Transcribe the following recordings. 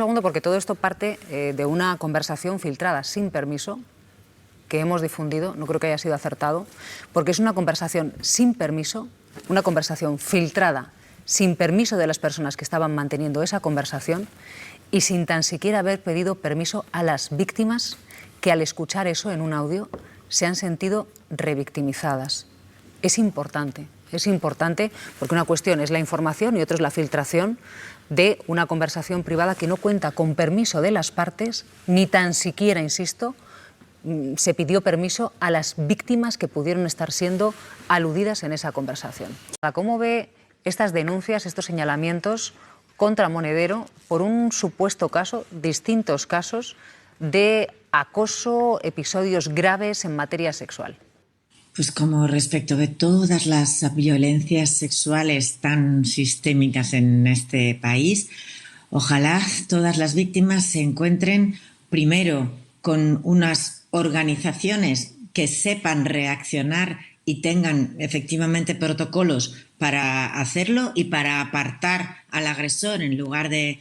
Segundo, porque todo esto parte de una conversación filtrada sin permiso que hemos difundido. No creo que haya sido acertado, porque es una conversación sin permiso, una conversación filtrada sin permiso de las personas que estaban manteniendo esa conversación y sin tan siquiera haber pedido permiso a las víctimas que al escuchar eso en un audio se han sentido revictimizadas. Es importante porque una cuestión es la información y otra es la filtración de una conversación privada que no cuenta con permiso de las partes, ni tan siquiera, insisto, se pidió permiso a las víctimas que pudieron estar siendo aludidas en esa conversación. ¿Cómo ve estas denuncias, estos señalamientos contra Monedero por un supuesto caso, distintos casos de acoso, episodios graves en materia sexual? Pues como respecto de todas las violencias sexuales tan sistémicas en este país, ojalá todas las víctimas se encuentren primero con unas organizaciones que sepan reaccionar y tengan efectivamente protocolos para hacerlo y para apartar al agresor en lugar de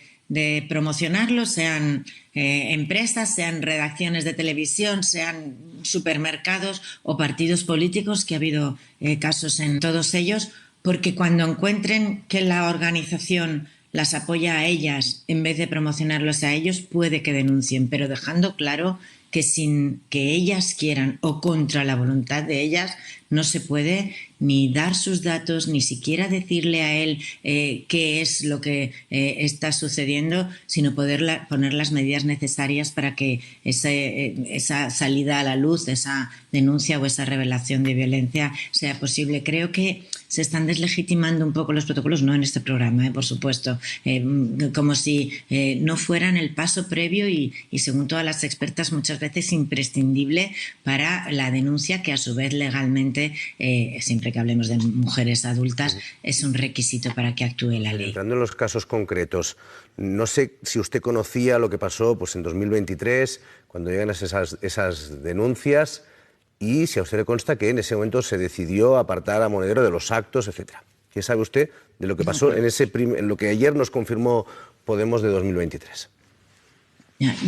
promocionarlo, sean empresas, sean redacciones de televisión, sean supermercados o partidos políticos, que ha habido casos en todos ellos, porque cuando encuentren que la organización las apoya a ellas en vez de promocionarlos a ellos, puede que denuncien, pero dejando claro que sin que ellas quieran o contra la voluntad de ellas no se puede ni dar sus datos, ni siquiera decirle a él qué es lo que está sucediendo, sino poder poner las medidas necesarias para que esa salida a la luz, esa denuncia o esa revelación de violencia sea posible. Creo que se están deslegitimando un poco los protocolos, no en este programa, por supuesto, como si no fueran el paso previo y según todas las expertas muchas veces imprescindible para la denuncia, que a su vez legalmente, siempre que hablemos de mujeres adultas, es un requisito para que actúe la ley. Entrando en los casos concretos, no sé si usted conocía lo que pasó pues, en 2023, cuando llegan esas denuncias, y si a usted le consta que en ese momento se decidió apartar a Monedero de los actos, etcétera. ¿Qué sabe usted de lo que pasó en lo que ayer nos confirmó Podemos de 2023?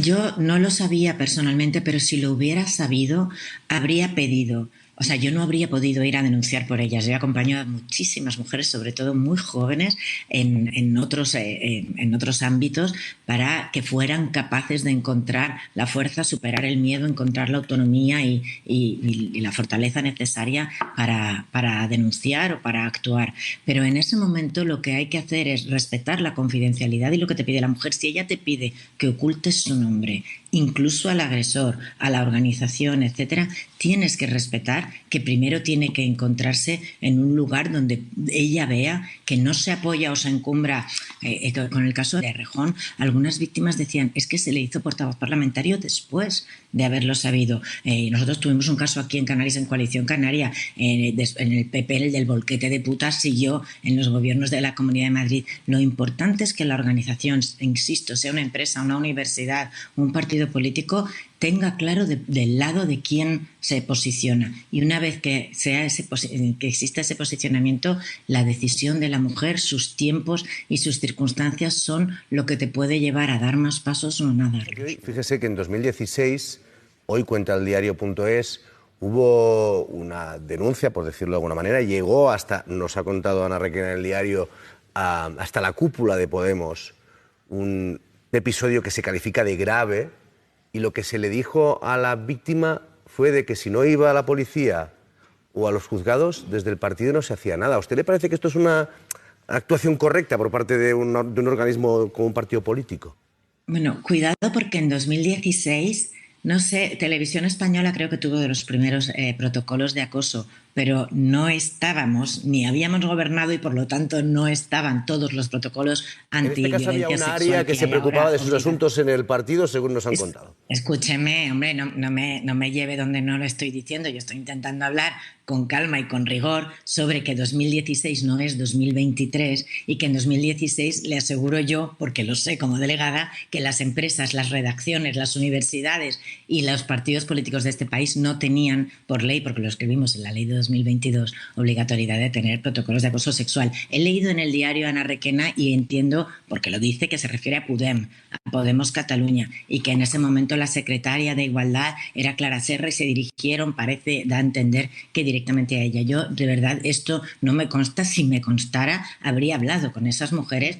Yo no lo sabía personalmente, pero si lo hubiera sabido, habría pedido. O sea, yo no habría podido ir a denunciar por ellas. Yo acompaño a muchísimas mujeres, sobre todo muy jóvenes, en otros ámbitos, para que fueran capaces de encontrar la fuerza, superar el miedo, encontrar la autonomía y la fortaleza necesaria para denunciar o para actuar. Pero en ese momento lo que hay que hacer es respetar la confidencialidad y lo que te pide la mujer. Si ella te pide que ocultes su nombre, incluso al agresor, a la organización, etcétera, tienes que respetar que primero tiene que encontrarse en un lugar donde ella vea que no se apoya o se encumbra. Con el caso de Rejón, algunas víctimas decían, es que se le hizo portavoz parlamentario después de haberlo sabido. Nosotros tuvimos un caso aquí en Canarias, en Coalición Canaria, en el PP, el del bolquete de putas, siguió en los gobiernos de la Comunidad de Madrid. Lo importante es que la organización, insisto, sea una empresa, una universidad, un partido político, tenga claro del lado de quién se posiciona. Y una vez que exista ese posicionamiento, la decisión de la mujer, sus tiempos y sus circunstancias son lo que te puede llevar a dar más pasos o no darlos. Fíjese que en 2016, hoy cuenta el diario.es, hubo una denuncia, por decirlo de alguna manera, llegó hasta, nos ha contado Ana Requena en el diario, hasta la cúpula de Podemos, un episodio que se califica de grave, y lo que se le dijo a la víctima fue de que si no iba a la policía o a los juzgados, desde el partido no se hacía nada. ¿A usted le parece que esto es una actuación correcta por parte de un organismo como un partido político? Bueno, cuidado, porque en 2016, no sé, Televisión Española creo que tuvo de los primeros protocolos de acoso, pero no estábamos, ni habíamos gobernado y por lo tanto no estaban todos los protocolos antiviolencia sexual. En este caso había un área que se preocupaba de sus asuntos en el partido, según nos han contado. Escúcheme, hombre, no me lleve donde no lo estoy diciendo. Yo estoy intentando hablar con calma y con rigor sobre que 2016 no es 2023 y que en 2016 le aseguro yo, porque lo sé como delegada, que las empresas, las redacciones, las universidades y los partidos políticos de este país no tenían por ley, porque lo escribimos en la ley de 2022, obligatoriedad de tener protocolos de acoso sexual. He leído en el diario Ana Requena y entiendo, porque lo dice, que se refiere a Podem, a Podemos Cataluña, y que en ese momento la secretaria de Igualdad era Clara Serra y se dirigieron, da a entender que directamente a ella. Yo, de verdad, esto no me consta. Si me constara, habría hablado con esas mujeres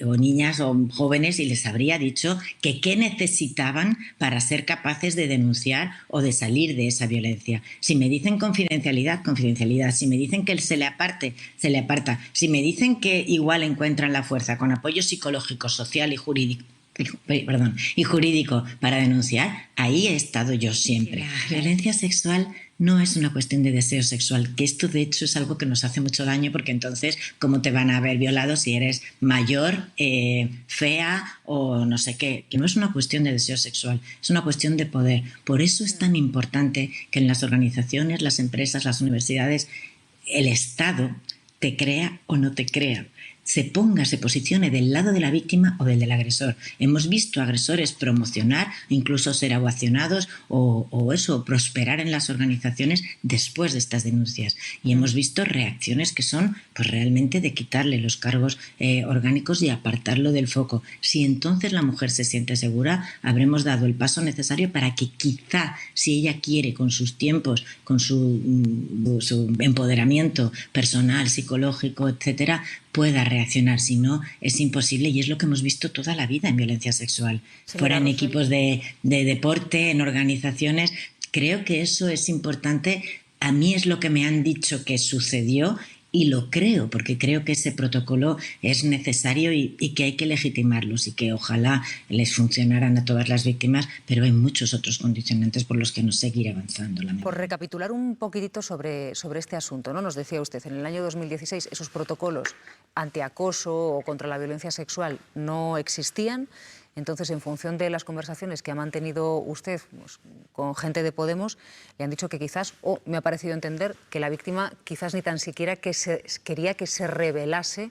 o niñas o jóvenes y les habría dicho que qué necesitaban para ser capaces de denunciar o de salir de esa violencia. Si me dicen confidencialidad, confidencialidad. Si me dicen que se le aparte, se le aparta. Si me dicen que igual encuentran la fuerza con apoyo psicológico, social y jurídico, para denunciar, ahí he estado yo siempre. La violencia sexual no es una cuestión de deseo sexual, que esto de hecho es algo que nos hace mucho daño, porque entonces ¿cómo te van a haber violado si eres mayor, fea o no sé qué? Que no es una cuestión de deseo sexual, es una cuestión de poder. Por eso es tan importante que en las organizaciones, las empresas, las universidades, el Estado te crea o no te crea, se posicione del lado de la víctima o del agresor. Hemos visto agresores promocionar, incluso ser ovacionados o prosperar en las organizaciones después de estas denuncias. Y hemos visto reacciones que son pues realmente de quitarle los cargos orgánicos y apartarlo del foco. Si entonces la mujer se siente segura, habremos dado el paso necesario para que quizá, si ella quiere, con sus tiempos, con su empoderamiento personal, psicológico, etcétera, pueda reaccionar. Si no, es imposible, y es lo que hemos visto toda la vida en violencia sexual. Fuera en equipos de deporte, en organizaciones. Creo que eso es importante. A mí es lo que me han dicho que sucedió y lo creo, porque creo que ese protocolo es necesario y que hay que legitimarlos y que ojalá les funcionaran a todas las víctimas, pero hay muchos otros condicionantes por los que no seguir avanzando. Por recapitular un poquitito sobre este asunto, ¿no? Nos decía usted, en el año 2016 esos protocolos antiacoso o contra la violencia sexual no existían. Entonces, en función de las conversaciones que ha mantenido usted pues, con gente de Podemos, le han dicho que quizás, o me ha parecido entender, que la víctima quizás ni tan siquiera quería que se revelase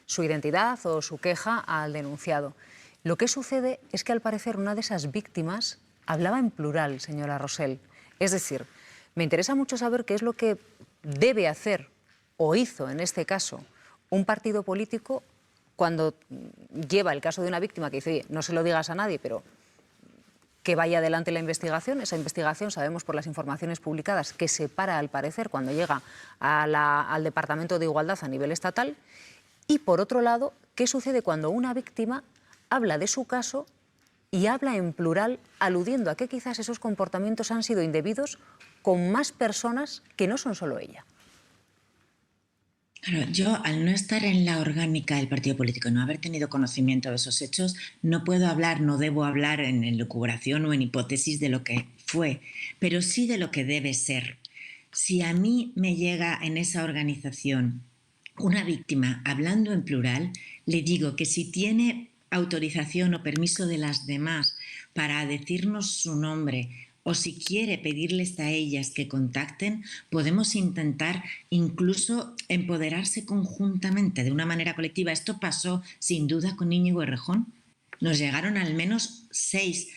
su identidad o su queja al denunciado. Lo que sucede es que, al parecer, una de esas víctimas hablaba en plural, señora Rosell. Es decir, me interesa mucho saber qué es lo que debe hacer, o hizo en este caso, un partido político cuando lleva el caso de una víctima que dice, oye, no se lo digas a nadie, pero que vaya adelante la investigación. Esa investigación, sabemos por las informaciones publicadas, que se para, al parecer, cuando llega al Departamento de Igualdad a nivel estatal. Y, por otro lado, ¿qué sucede cuando una víctima habla de su caso y habla en plural, aludiendo a que quizás esos comportamientos han sido indebidos con más personas que no son solo ella? Claro, yo al no estar en la orgánica del partido político, no haber tenido conocimiento de esos hechos, no puedo hablar, no debo hablar en elucubración o en hipótesis de lo que fue, pero sí de lo que debe ser. Si a mí me llega en esa organización una víctima hablando en plural, le digo que si tiene autorización o permiso de las demás para decirnos su nombre, o si quiere pedirles a ellas que contacten, podemos intentar incluso empoderarse conjuntamente de una manera colectiva. Esto pasó sin duda con Íñigo Errejón. Nos llegaron al menos 6,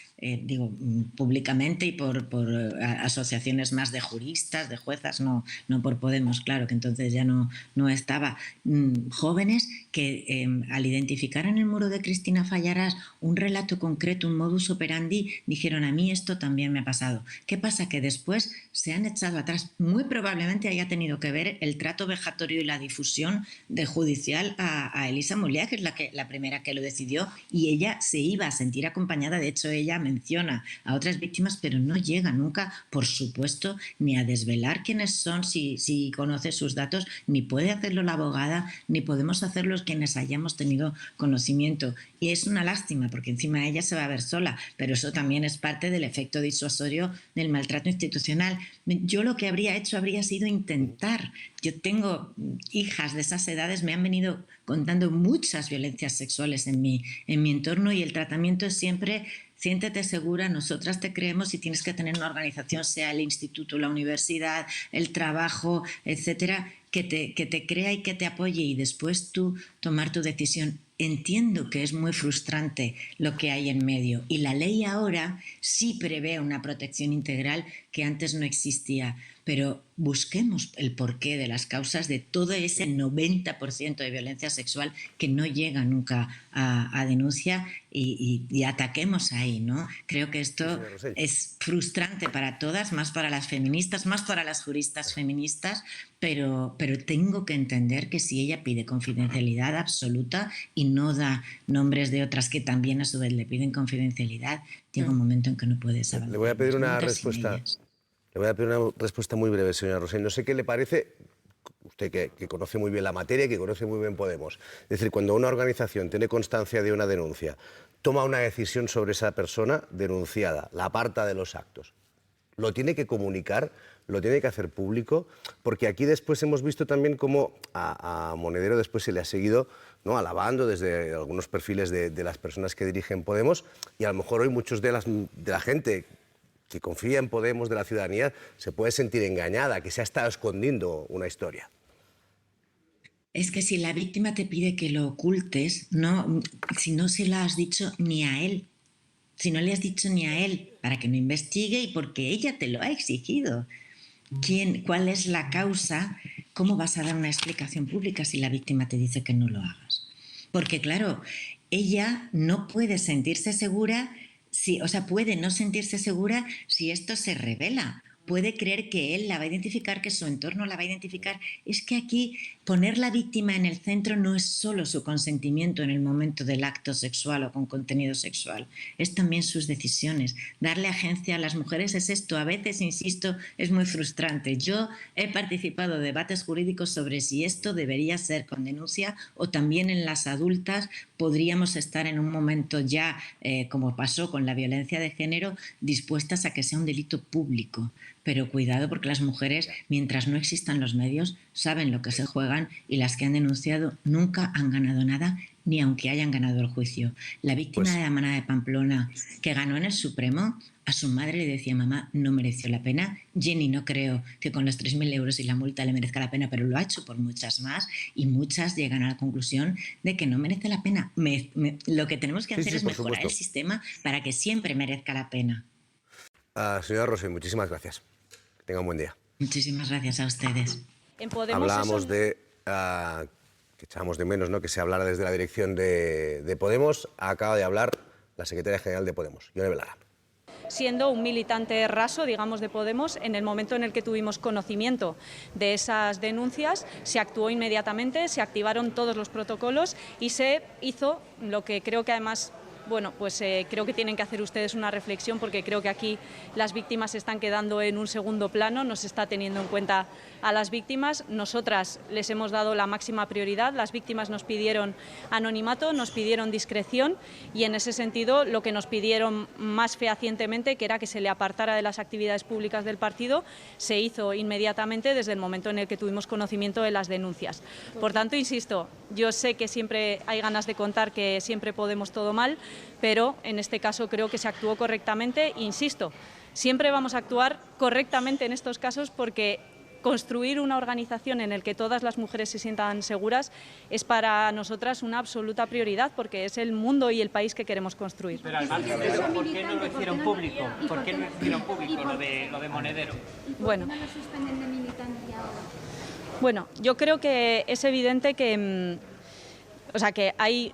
públicamente y por asociaciones más de juristas, de juezas, no por Podemos, claro, que entonces ya no estaba, jóvenes que al identificar en el muro de Cristina Fallarás un relato concreto, un modus operandi, dijeron, a mí esto también me ha pasado. ¿Qué pasa? Que después se han echado atrás. Muy probablemente haya tenido que ver el trato vejatorio y la difusión de judicial a Elisa Muliá, que es la primera que lo decidió, y ella se iba a sentir acompañada. De hecho, ella menciona a otras víctimas, pero no llega nunca, por supuesto, ni a desvelar quiénes son, si conoce sus datos, ni puede hacerlo la abogada, ni podemos hacerlo quienes hayamos tenido conocimiento. Y es una lástima, porque encima ella se va a ver sola, pero eso también es parte del efecto disuasorio del maltrato institucional. Yo lo que habría hecho habría sido intentar. Yo tengo hijas de esas edades, me han venido contando muchas violencias sexuales en mi entorno, y el tratamiento es siempre: siéntete segura, nosotras te creemos, y tienes que tener una organización, sea el instituto, la universidad, el trabajo, etcétera, que te crea y que te apoye, y después tú tomar tu decisión. Entiendo que es muy frustrante lo que hay en medio, y la ley ahora sí prevé una protección integral que antes no existía. pero busquemos el porqué de las causas de todo ese 90% de violencia sexual que no llega nunca a denuncia y ataquemos ahí, ¿no? Creo que esto es frustrante para todas, más para las feministas, más para las juristas feministas, pero tengo que entender que si ella pide confidencialidad absoluta y no da nombres de otras que también a su vez le piden confidencialidad, llega un momento en que no puedes avanzar. Le voy a pedir una respuesta. Le voy a pedir una respuesta muy breve, señora Rosell. No sé qué le parece, usted que conoce muy bien la materia, que conoce muy bien Podemos. Es decir, cuando una organización tiene constancia de una denuncia, toma una decisión sobre esa persona denunciada, la aparta de los actos, lo tiene que comunicar, lo tiene que hacer público, porque aquí después hemos visto también cómo a Monedero después se le ha seguido, ¿no?, alabando desde algunos perfiles de las personas que dirigen Podemos, y a lo mejor hoy muchos de la gente que confía en Podemos, de la ciudadanía, se puede sentir engañada, que se ha estado escondiendo una historia. Es que si la víctima te pide que lo ocultes, si no se lo has dicho ni a él, si no le has dicho ni a él para que no investigue y porque ella te lo ha exigido. ¿Cuál es la causa? ¿Cómo vas a dar una explicación pública si la víctima te dice que no lo hagas? Porque claro, ella no puede sentirse segura, puede no sentirse segura si esto se revela. Puede creer que él la va a identificar, que su entorno la va a identificar. Es que aquí poner la víctima en el centro no es solo su consentimiento en el momento del acto sexual o con contenido sexual, es también sus decisiones. Darle agencia a las mujeres es esto. A veces, insisto, es muy frustrante. Yo he participado en debates jurídicos sobre si esto debería ser con denuncia o también en las adultas podríamos estar en un momento ya, como pasó con la violencia de género, dispuestas a que sea un delito público. Pero cuidado, porque las mujeres, mientras no existan los medios, saben lo que se juegan, y las que han denunciado nunca han ganado nada, ni aunque hayan ganado el juicio. La víctima de la manada de Pamplona, que ganó en el Supremo, a su madre le decía: mamá, no mereció la pena. Jenny, no creo que con los 3.000 euros y la multa le merezca la pena, pero lo ha hecho por muchas más, y muchas llegan a la conclusión de que no merece la pena. Lo que tenemos que hacer es mejorar el sistema para que siempre merezca la pena. Señora Rosell, muchísimas gracias. Que tenga un buen día. Muchísimas gracias a ustedes. En Podemos hablábamos de que echábamos de menos, ¿no?, que se hablara desde la dirección de Podemos. Acaba de hablar la secretaria general de Podemos, Ione Belarra. Siendo un militante raso, digamos, de Podemos, en el momento en el que tuvimos conocimiento de esas denuncias, se actuó inmediatamente, se activaron todos los protocolos y se hizo lo que creo que además... Bueno, pues creo que tienen que hacer ustedes una reflexión, porque creo que aquí las víctimas se están quedando en un segundo plano, no se está teniendo en cuenta a las víctimas. Nosotras les hemos dado la máxima prioridad, las víctimas nos pidieron anonimato, nos pidieron discreción, y en ese sentido lo que nos pidieron más fehacientemente, que era que se le apartara de las actividades públicas del partido, se hizo inmediatamente desde el momento en el que tuvimos conocimiento de las denuncias. Por tanto, insisto, yo sé que siempre hay ganas de contar que siempre Podemos todo mal, pero en este caso creo que se actuó correctamente. Insisto, siempre vamos a actuar correctamente en estos casos, porque construir una organización en la que todas las mujeres se sientan seguras es para nosotras una absoluta prioridad, porque es el mundo y el país que queremos construir. Pero al margen de eso, ¿por qué no lo hicieron público? ¿Por qué no hicieron público lo de Monedero? Bueno, bueno, yo creo que es evidente que... que hay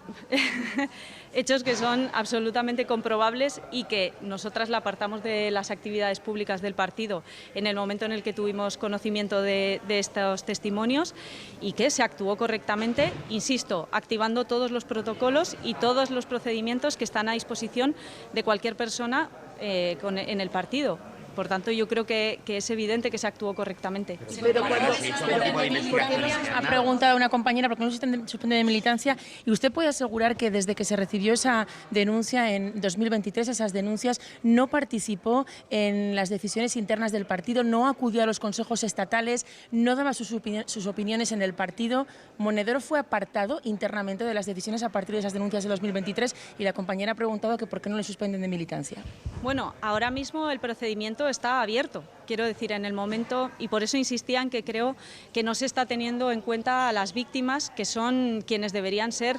hechos que son absolutamente comprobables y que nosotras la apartamos de las actividades públicas del partido en el momento en el que tuvimos conocimiento de estos testimonios, y que se actuó correctamente, insisto, activando todos los protocolos y todos los procedimientos que están a disposición de cualquier persona en el partido. Por tanto, yo creo que es evidente que se actuó correctamente. Pero ha preguntado una compañera, porque no se suspende de militancia, y usted puede asegurar que desde que se recibió esa denuncia en 2023, esas denuncias, no participó en las decisiones internas del partido, no acudió a los consejos estatales, no daba sus opiniones en el partido. Monedero fue apartado internamente de las decisiones a partir de esas denuncias de 2023, y la compañera ha preguntado que por qué no le suspenden de militancia. Bueno, ahora mismo el procedimiento está abierto, quiero decir, en el momento, y por eso insistía en que creo que no se está teniendo en cuenta a las víctimas, que son quienes deberían ser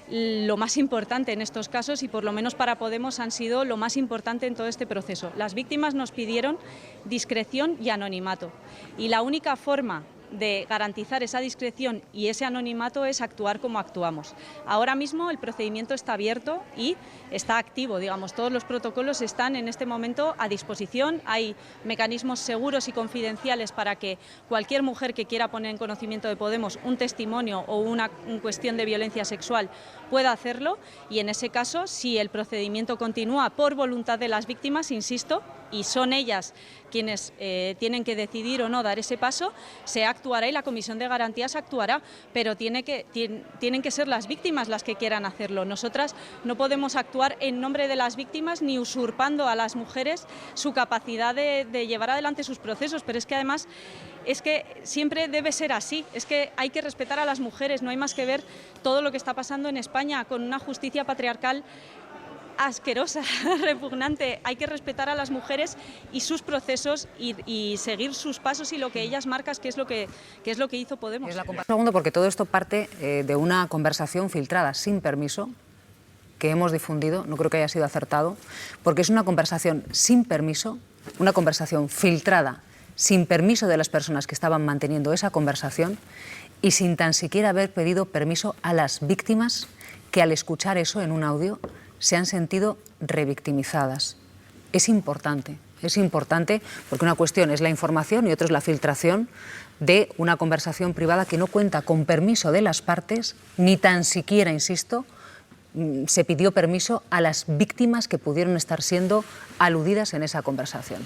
lo más importante en estos casos, y por lo menos para Podemos han sido lo más importante en todo este proceso. Las víctimas nos pidieron discreción y anonimato, y la única forma de garantizar esa discreción y ese anonimato es actuar como actuamos. Ahora mismo el procedimiento está abierto y está activo, digamos, todos los protocolos están en este momento a disposición, hay mecanismos seguros y confidenciales para que cualquier mujer que quiera poner en conocimiento de Podemos un testimonio o una cuestión de violencia sexual pueda hacerlo, y en ese caso, si el procedimiento continúa por voluntad de las víctimas, insisto, y son ellas quienes tienen que decidir o no dar ese paso, se actuará y la Comisión de Garantías actuará, pero tienen que ser las víctimas las que quieran hacerlo. Nosotras no podemos actuar en nombre de las víctimas ni usurpando a las mujeres su capacidad de llevar adelante sus procesos, pero es que además es que siempre debe ser así, es que hay que respetar a las mujeres, no hay más que ver todo lo que está pasando en España con una justicia patriarcal asquerosa, repugnante. Hay que respetar a las mujeres y sus procesos y seguir sus pasos y lo que ellas marcan, que es lo que hizo Podemos. Un segundo, porque todo esto parte de una conversación filtrada sin permiso que hemos difundido, no creo que haya sido acertado, porque es una conversación sin permiso, una conversación filtrada sin permiso de las personas que estaban manteniendo esa conversación y sin tan siquiera haber pedido permiso a las víctimas que al escuchar eso en un audio se han sentido revictimizadas. Es importante porque una cuestión es la información y otra es la filtración de una conversación privada que no cuenta con permiso de las partes, ni tan siquiera, insisto, se pidió permiso a las víctimas que pudieron estar siendo aludidas en esa conversación.